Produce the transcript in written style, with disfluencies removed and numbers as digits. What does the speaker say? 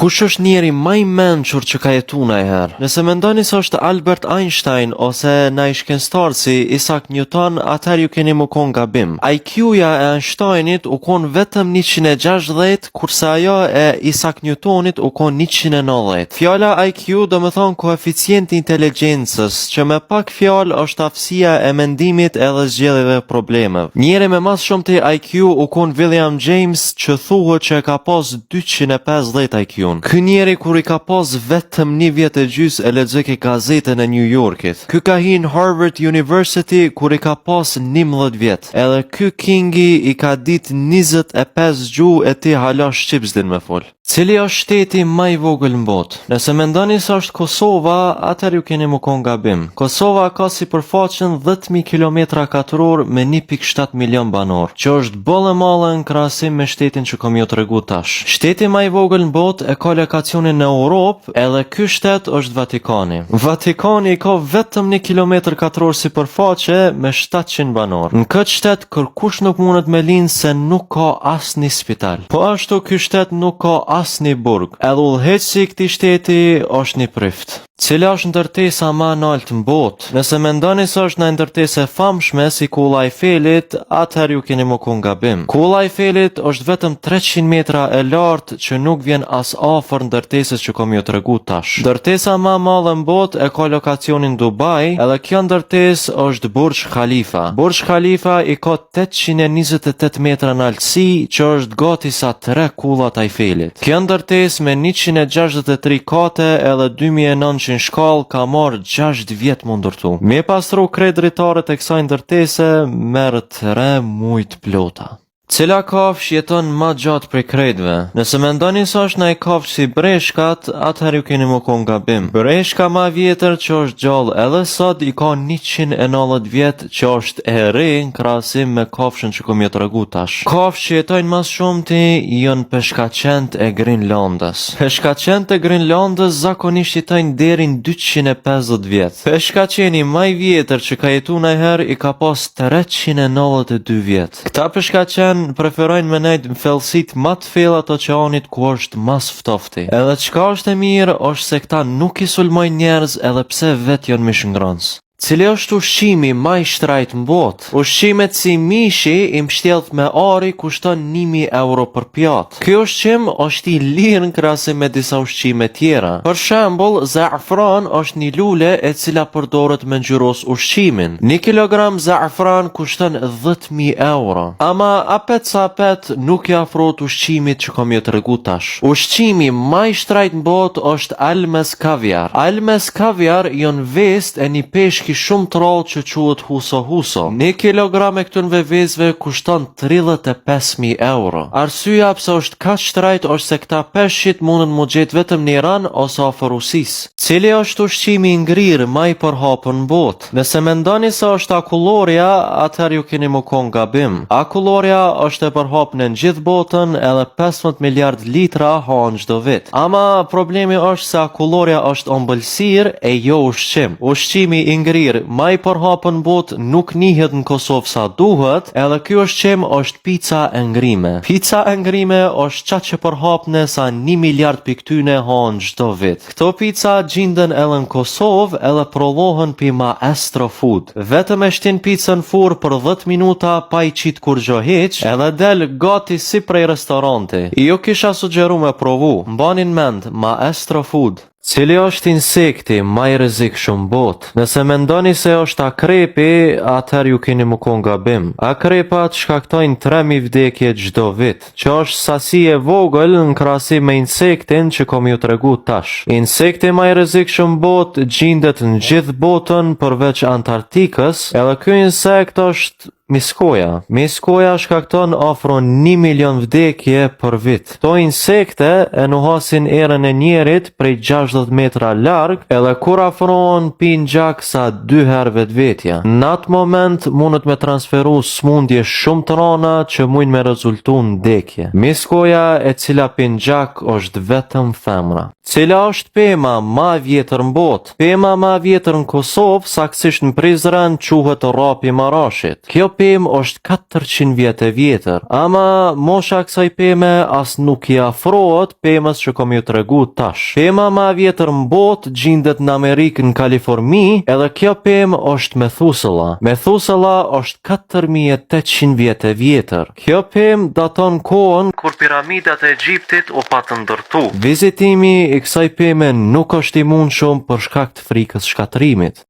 Kush është njeri më i mençur që ka jetuar ndonjëherë? Nëse mendoni se është Albert Einstein ose ndaj shkencëtar si Isaac Newton, atëherë ju keni më kon gabim. IQ-ja e Einsteinit u kon vetëm 160, kurse ajo e Isaac Newtonit u kon 190. Fjala IQ do të thonë koeficienti i inteligjencës, që me pak fjalë është aftësia e mendimit edhe zgjedhjeve të problemeve. Njeri me më shumë të IQ u kon William James, që thuhet që ka pas 250 IQ. Ky njeri kur i ka pas vetëm 1 vjet e gjys e lexoi ke gazetën e New Yorkit. Ky ka hin Harvard University kur i ka pas 11 vjet. Edhe ky kingi i ka dit 25 gjuhë e ti hala shqip s'din me fol. Cili është shteti më i vogël në botë? Nëse mendoni se është Kosova, atëherë ju keni më kon gabim. Kosova ka sipërfaqen 10.000 km2 me 1.7 milion banor, që është bollë e madhe në krahasim me shtetin që kam ju tregu tash. Shteti më i vogël në botë e ka lokacionin në Europë, edhe ky shtet është Vatikani. Vatikani ka vetëm 1 km2 sipërfaqe me 700 banor. Në këtë shtet kërkush nuk mundet me lind se nuk ka asnjë spital. Po ashtu ky shtet nuk ka asnjë burg. Edhe udhëheqësi i këtij shteti është një prift. Cila është ndërtesa më e lartë në botë? Nëse mendoni se është një ndërtesë e famshme si Kulla e Eifelit, atëherë ju keni më kon gabim. Kulla e Eifelit është vetëm 300 metra e lartë, që nuk vjen as afër ndërtesës që kam ju tregu tash. Ndërtesa më e madhe në botë e ka lokacionin Dubai, edhe kjo ndërtesë është Burj Khalifa. Burj Khalifa i ka 828 metra në altësi, që është gati sa 3 kullat e Eifelit. Kjo ndërtesë me 163 kate edhe 2900 shkallë ka marrë 6 vjet më ndërtu. Me pastru krejt dritaret e kësaj ndërtese merr 3 muaj të plota. Cila kafsh jeton më gjatë prej krejtve? Nëse mendoni se është ndaj kafsh si breshkat, atëherë ju keni më kon gabim. Breshka më vjetër që është gjallë edhe sot i ka 190 vjet, që është e re në krahasim me kafshën që kam ju tregu tash. Kafsh që jetojnë më shumti janë peshkaqent e Grenlandës. Peshkaqent e Grenlandës zakonisht jetojnë deri në 250 vjet. Peshkaqeni më i vjetër që ka jetuar ndonjëherë i ka pas 392 vjet. Këta peshkaqen preferojnë me nejt në fellësit më të thella të oqeanit ku është mas ftofti. Edhe çka është e mirë është se këta nuk i sulmojnë njerëz edhe pse vetë janë mishngrons. Cili është ushqimi më i shtrajt në botë? Ushqimet si mishi i mbështjellët me ari kushton 1000 euro për pjatë. Ky ushqim është i lirë në krahasim me disa ushqime tjera. Për shembull, zaafran është një lule e cila përdoret me ngjyros ushqimin. 1 kilogram zaafran kushton 10.000 euro. Ama apet sa apet nuk i afrohet ushqimit që kam ju tregu tash. Ushqimi më i shtrajt në botë është almes kaviar. Almes kaviar janë vestë e një peshki shumë të rrallë që quhet huso. 1 kilogram e këtyre vezëve kushton 35.000 euro. Arsyeja pse është kaq shtrajt është se këta peshqit mundën mu gjetë vetëm në Iran ose afër Rusisë. Cili është ushqimi i ngrirë më i përhapur në botë? Nëse mendoni se është akulloria, atëherë ju keni më kon gabim. Akulloria është e përhapur në gjithë botën, edhe 15 miliard litra hahen çdo vit. Ama problemi është se akulloria është ëmbëlsirë e jo ushqim. Ushqimi i ngrirë më i përhapur në botë nuk njihet në Kosovë sa duhet, edhe ky ushqim është pica e ngrime. Pica e ngrime është çaq që përhapne sa 1 miliard piktyne hahen çdo vit. Këto pica gjenden edhe në Kosovë edhe prodhohen pi Maestro Food. Vetëm e shtin picën në furrë për 10 minuta pa i qit kur gjo hiç, edhe del gati si prej restoranti. Ju kisha sugjeru me provu. Mbanin mend Maestro Food. Cili është insekti më i rrezikshëm në botë? Nëse mendoni se është akrepi, atëherë ju keni më kon gabim. Akrepat shkaktojnë 3000 vdekje çdo vit, që është sasi e vogël në krahasim me insektin që kam ju tregu tash. Insekti më i rrezikshëm në botë gjendet në gjithë botën përveç Antarktikës, edhe ky insekt është miskoja. Miskoja shkakton afro 1 milion vdekje për vit. Këto insekte e nuhasin erën e njerit prej 60 metra larg, edhe kur afrohen pin gjak sa 2 herë vetvetja. Në atë moment mundet me transferu smundje shumë të rana që mujnë me rezultu në vdekje. Miskoja e cila pin gjak është vetëm femra. Cila është pema më e vjetër në botë? Pema më e vjetër në Kosovë, saktësisht në Prizren, quhet Rapi i Marashit. Kjo pemë është 400 vjet e vjetër. Ama mosha e kësaj peme as nuk i afrohet pemës që kom ju tregu tash. Pema ma e vjetër në botë gjendet në Amerikë në Kaliforni, edhe kjo pemë është Methuselah. Methuselah është 4800 vjet e vjetër. Kjo pemë daton kohën kur piramidat e Egjiptit u patën ndërtu. Vizitimi i kësaj peme nuk është i mundshëm për shkak të frikës shkatërimit.